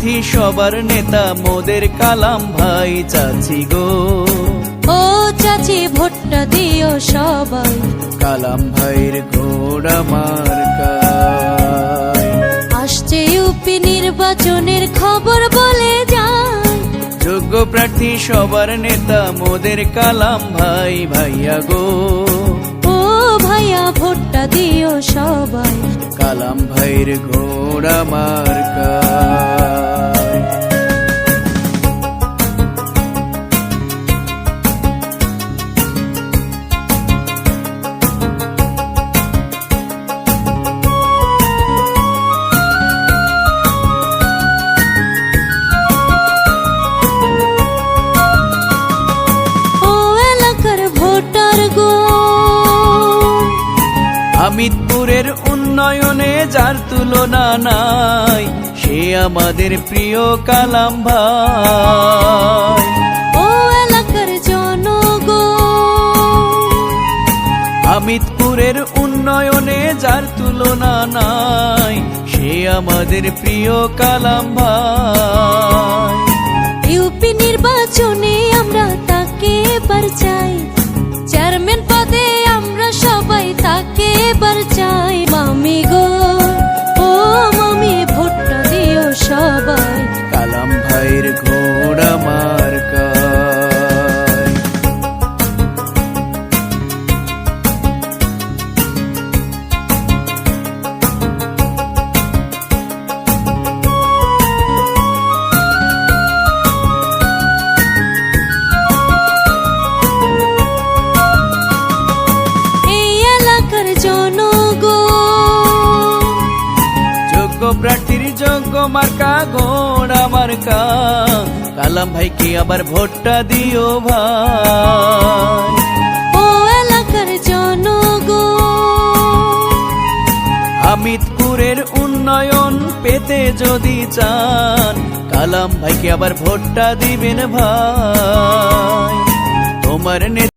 প্রার্থী সবার নেতা মোদের কালাম ভাই চাচি গো। ও চাচি ভোটটা দিও সবাই কালাম ভাইয়ের ঘোড়া মার্কায়। আসছে ইউপি নির্বাচনের খবর বলে যায়, যোগ্য প্রার্থী সবার নেতা মোদের কালাম ভাই ভাইয়া গো। ও ভাইয়া ভোটটা দিও সবাই কালাম ভাইয়ের ঘোড়া মার্কায়। হামিদপুরের উন্নয়নে যার তুলনা নাই, সে আমাদের প্রিয় কালাম ভাই। ও এলাকার জনগণ, হামিদপুরের উন্নয়নে যার তুলনা নাই, সে আমাদের প্রিয় কালাম ভাই। ইউপি নির্বাচনে আমরা তাকে এবার চাই, চেয়ারম্যান পদে আমরা সবাই তাকে এবার চাই। মামি গো, ও মামি ভোটটা দিও সবাই কালাম ভাইয়ের ঘোড়া মার্কায়। প্রার্থীর যোগ্য মার্কা ঘোড়া মার্কা, কালাম ভাইকে আবার ভোটটা দিও ভাই। ও এলাকার জনগণ, হামিদপুরের উন্নয়ন পেতে যদি চান, কালাম ভাইকে আবার ভোটটা দিবেন ভাই। তোমার